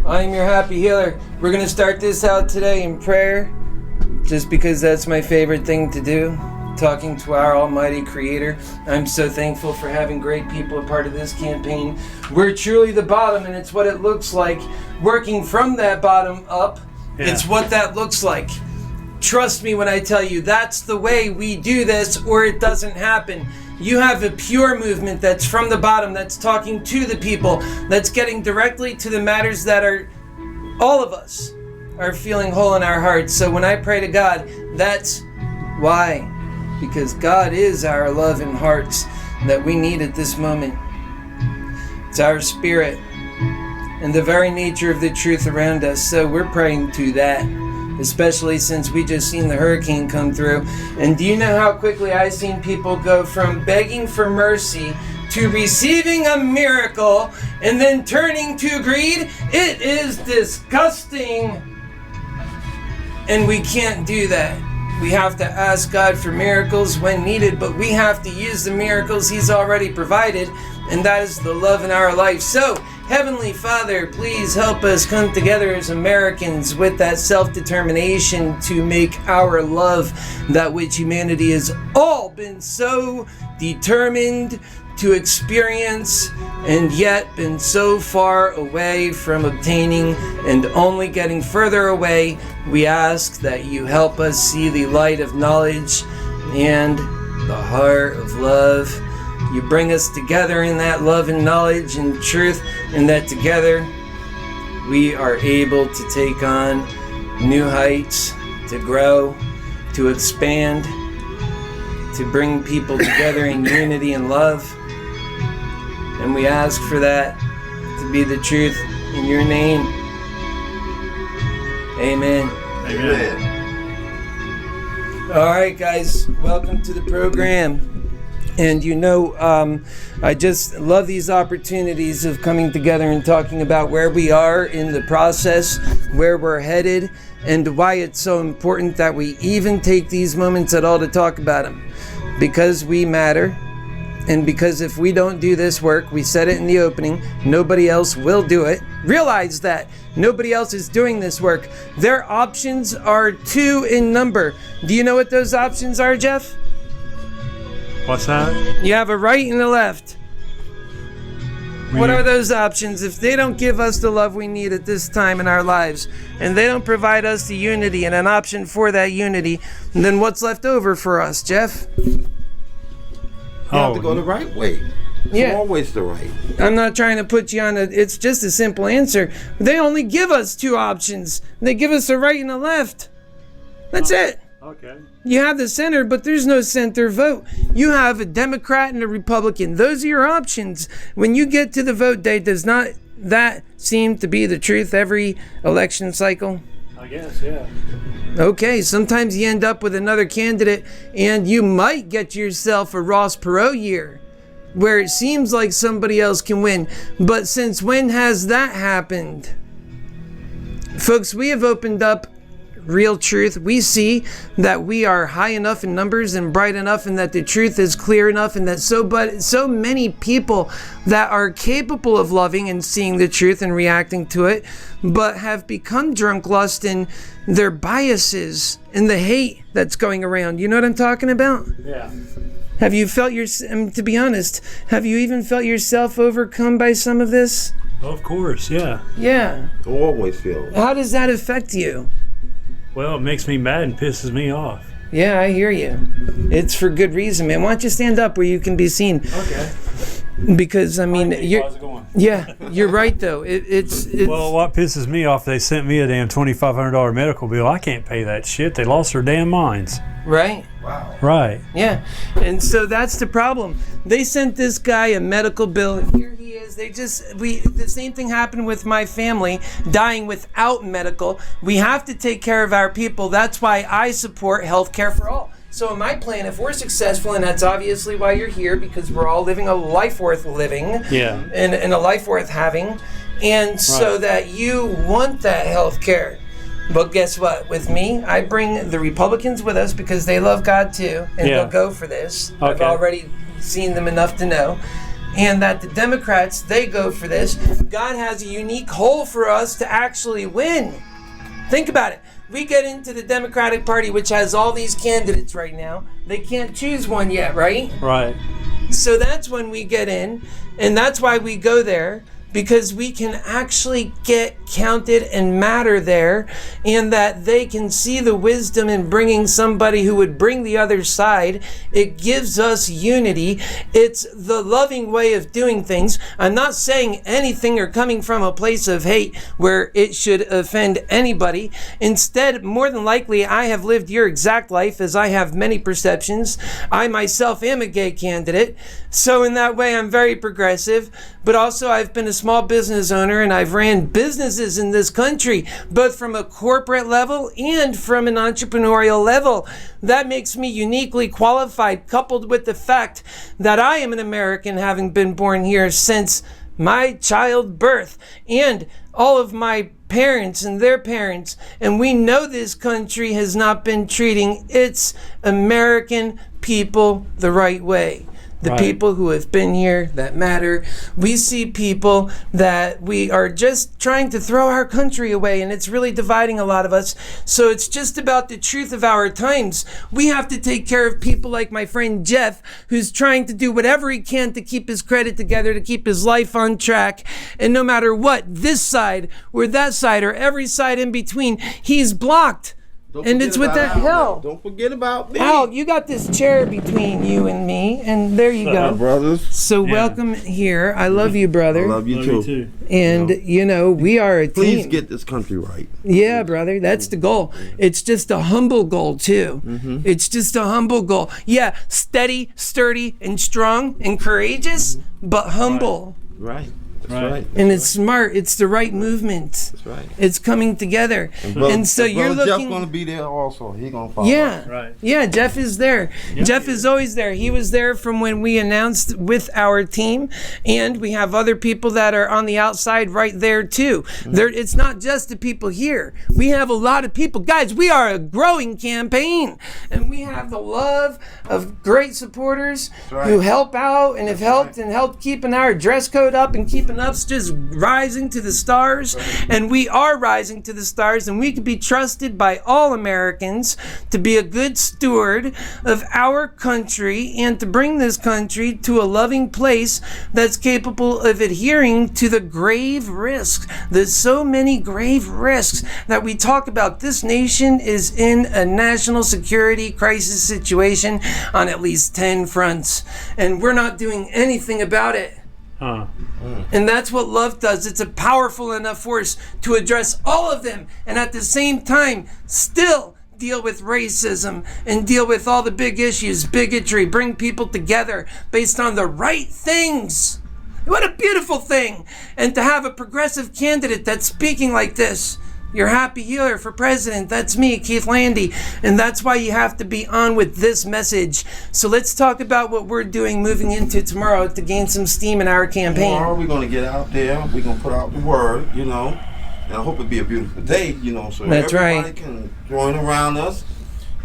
I'm your happy healer. We're going to start this out today in prayer, just because that's my favorite thing to do, talking to our almighty creator. I'm so thankful for having great people a part of this campaign. We're truly the bottom, and it's what it looks like. Working from that bottom up, It's what that looks like. Trust me when I tell you, that's the way we do this, or it doesn't happen. You have a pure movement that's from the bottom, that's talking to the people, that's getting directly to the matters that are, all of us are feeling whole in our hearts. So when I pray to God, that's why. Because God is our love and hearts that we need at this moment. It's our spirit and the very nature of the truth around us. So we're praying to that, especially since we just seen the hurricane come through. And do you know how quickly I've seen people go from begging for mercy to receiving a miracle and then turning to greed? It is disgusting. And we can't do that. We have to ask God for miracles when needed, but we have to use the miracles He's already provided, and that is the love in our life. So, Heavenly Father, please help us come together as Americans with that self-determination to make our love that which humanity has all been so determined to experience and yet been so far away from obtaining and only getting further away. We ask that you help us see the light of knowledge and the heart of love. You bring us together in that love and knowledge and truth, and that together we are able to take on new heights, to grow, to expand, to bring people together in unity and love. And we ask for that to be the truth in your name. Amen. Amen. All right, guys, welcome to the program. And you know, I just love these opportunities of coming together and talking about where we are in the process, where we're headed, and why it's so important that we even take these moments at all to talk about them. Because we matter. And because if we don't do this work, we said it in the opening, nobody else will do it. Realize that. Nobody else is doing this work. Their options are 2 in number. Do you know what those options are, Jeff? What's that? You have a right and a left. What are those options? If they don't give us the love we need at this time in our lives, and they don't provide us the unity and an option for that unity, then what's left over for us, Jeff? You have to go the right way. It's always the right. I'm not trying to put you on it's just a simple answer. They only give us 2 options. They give us a right and a left. That's it. Okay. You have the center, but there's no center vote. You have a Democrat and a Republican. Those are your options. When you get to the vote day, does not that seem to be the truth every election cycle? I guess, yeah. Okay, sometimes you end up with another candidate and you might get yourself a Ross Perot year where it seems like somebody else can win. But since when has that happened? Folks, we have opened up real truth. We see that we are high enough in numbers and bright enough, and that the truth is clear enough, and that so many people that are capable of loving and seeing the truth and reacting to it, but have become drunk lust in their biases and the hate that's going around. You know what I'm talking about? Yeah. Have you felt to be honest, have you even felt yourself overcome by some of this? Of course, yeah. Yeah. Always feel. How does that affect you? Well, it makes me mad and pisses me off. Yeah, I hear you. It's for good reason, man. Why don't you stand up where you can be seen? Okay. Because, I mean, how's it going? Yeah, you're right, though. It's Well, what pisses me off, they sent me a damn $2,500 medical bill. I can't pay that shit. They lost their damn minds. Right? Wow. Right. Yeah. And so that's the problem. They sent this guy a medical bill, and here he is. The same thing happened with my family, dying without medical. We have to take care of our people. That's why I support healthcare for all. So in my plan, if we're successful, and that's obviously why you're here, because we're all living a life worth living, Yeah. and a life worth having, and so that you want that health care. But guess what? With me, I bring the Republicans with us because they love God too, and they'll go for this. Okay. I've already seen them enough to know. and that the Democrats, they go for this. God has a unique hole for us to actually win. Think about it. We get into the Democratic Party, which has all these candidates right now. They can't choose one yet, right? Right. So that's when we get in, and that's why we go there, because we can actually get counted and matter there, and that they can see the wisdom in bringing somebody who would bring the other side. It gives us unity. It's the loving way of doing things. I'm not saying anything or coming from a place of hate where it should offend anybody. Instead, more than likely, I have lived your exact life, as I have many perceptions. I myself am a gay candidate, so in that way I'm very progressive, but also I've been a small business owner, and I've ran businesses in this country, both from a corporate level and from an entrepreneurial level. That makes me uniquely qualified, coupled with the fact that I am an American, having been born here since my childbirth, and all of my parents and their parents. And we know this country has not been treating its American people the right way. The Right. people who have been here that matter. We see people that we are just trying to throw our country away, and it's really dividing a lot of us. So it's just about the truth of our times. We have to take care of people like my friend Jeff, who's trying to do whatever he can to keep his credit together, to keep his life on track. And no matter what, this side or that side or every side in between, he's blocked. And it's with that hell. Don't forget about me. Al, you got this chair between you and me, and there you go. Brothers. So Yeah. welcome here. I love you, brother. I love you too. And, you know, we are a Please team. get this country right. Yeah, brother, that's the goal. It's just a humble goal, too. It's just a humble goal. Yeah, steady, sturdy, and strong, and courageous, but humble. Right. That's Right. right. And it's smart. It's the right movement. That's right. It's coming together. And so you're Brother looking... Jeff's gonna be there also. He gonna follow. Yeah, Right. yeah, Jeff is there. Yep. Jeff is always there. He was there from when we announced with our team, and we have other people that are on the outside right there too. It's not just the people here. We have a lot of people. Guys, we are a growing campaign, and we have the love of great supporters right. who help out and have helped and helped keeping our dress code up and keeping us just rising to the stars. And we are rising to the stars, and we can be trusted by all Americans to be a good steward of our country and to bring this country to a loving place that's capable of adhering to the grave risks. There's so many grave risks that we talk about. This nation is in a national security crisis situation on at least 10 fronts, and we're not doing anything about it. Huh. And that's what love does. It's a powerful enough force to address all of them, and at the same time still deal with racism and deal with all the big issues, bigotry, bring people together based on the right things. What a beautiful thing. And to have a progressive candidate that's speaking like this. Your happy healer for president. That's me, Keith Landi. And that's why you have to be on with this message. So let's talk about what we're doing moving into tomorrow to gain some steam in our campaign. Tomorrow we're gonna get out there. We're gonna put out the word, you know. And I hope it be a beautiful day, you know, so That's everybody right. can join around us.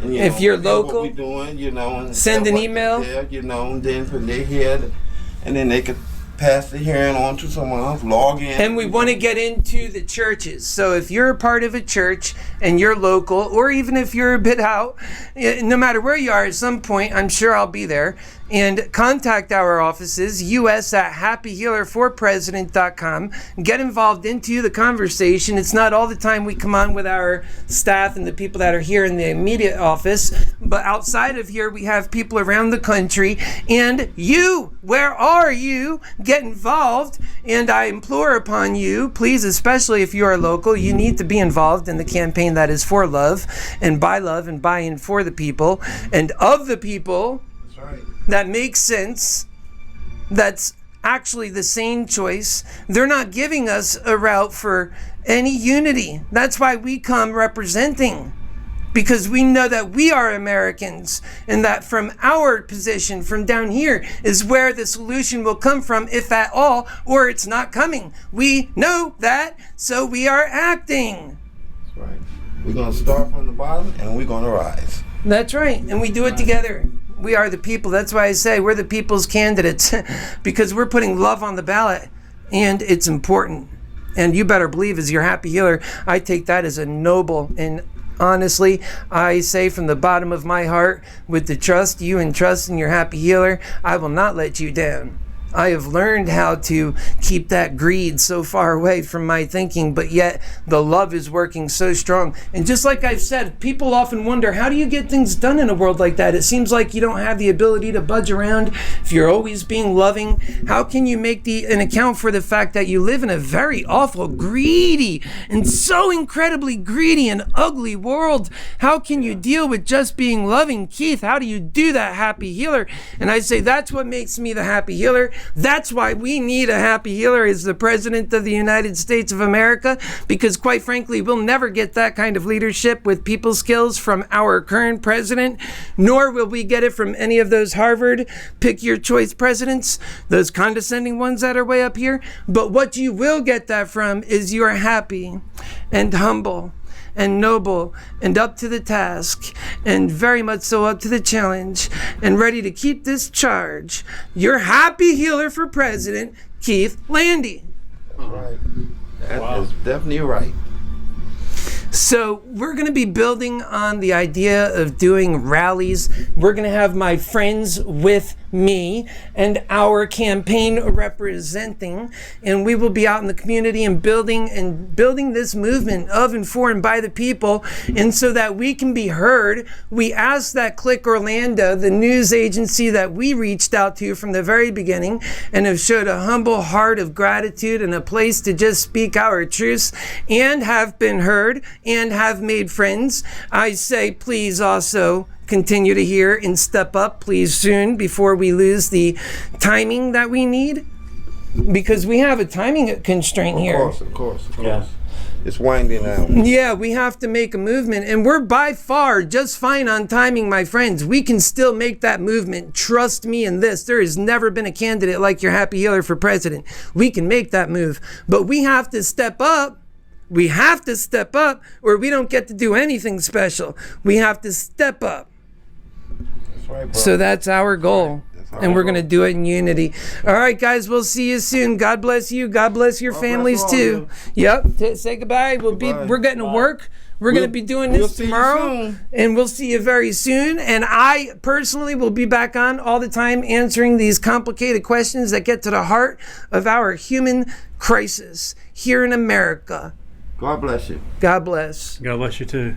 And, you If know, you're hear local, what we're doing, you know, and send stuff an like email. that, you know, and then put their head, and then they could pass the hearing on to someone else, log in. And we want to get into the churches. So if you're a part of a church and you're local, or even if you're a bit out, no matter where you are, at some point, I'm sure I'll be there. And contact our offices, us@happyhealerforpresident.com. Get involved into the conversation. It's not all the time we come on with our staff and the people that are here in the immediate office, but outside of here, we have people around the country. And you, where are you? Get involved. And I implore upon you, please, especially if you are local, you need to be involved in the campaign that is for love and by and for the people and of the people. That's right. That makes sense. That's actually the same choice. They're not giving us a route for any unity. That's why we come representing. Because we know that we are Americans and that from our position, from down here, is where the solution will come from, if at all, or it's not coming. We know that, so we are acting. That's right. We're gonna start from the bottom and we're gonna rise. That's right, and we do it together. We are the people. That's why I say we're the people's candidates because we're putting love on the ballot, and it's important. And you better believe, as your happy healer, I take that as a noble, and honestly, I say from the bottom of my heart, with the trust you entrust in your happy healer, I will not let you down. I have learned how to keep that greed so far away from my thinking, but yet the love is working so strong. And just like I've said, people often wonder, how do you get things done in a world like that? It seems like you don't have the ability to budge around if you're always being loving. How can you make an account for the fact that you live in a very awful, greedy, and so incredibly greedy and ugly world? How can you deal with just being loving? Keith, how do you do that, happy healer? And I say that's what makes me the happy healer. That's why we need a happy healer as the President of the United States of America, because quite frankly, we'll never get that kind of leadership with people skills from our current president, nor will we get it from any of those Harvard pick your choice presidents, those condescending ones that are way up here. But what you will get that from is you are happy and humble and noble and up to the task and very much so up to the challenge and ready to keep this charge. Your happy healer for president, Keith Landi. That's right. That is definitely right. So we're going to be building on the idea of doing rallies. We're going to have my friends with me and our campaign representing, and we will be out in the community and building this movement of and for and by the people. And so that we can be heard, we asked that Click Orlando, the news agency that we reached out to from the very beginning, and have showed a humble heart of gratitude and a place to just speak our truths and have been heard and have made friends. I say please also continue to hear and step up, please, soon, before we lose the timing that we need, because we have a timing constraint here. Of course. Yeah. It's winding down. Yeah, we have to make a movement, and we're by far just fine on timing, my friends. We can still make that movement. Trust me in this. There has never been a candidate like your happy healer for president. We can make that move, but we have to step up. We have to step up, or we don't get to do anything special. We have to step up. That's right, bro. So that's our goal. And we're going to do it in unity. All right, guys, we'll see you soon. God bless you. God bless your families too. Yep. Say goodbye. We're getting to work. We're going to be doing this tomorrow, and we'll see you very soon. And I personally will be back on all the time answering these complicated questions that get to the heart of our human crisis here in America. God bless you. God bless. God bless you too.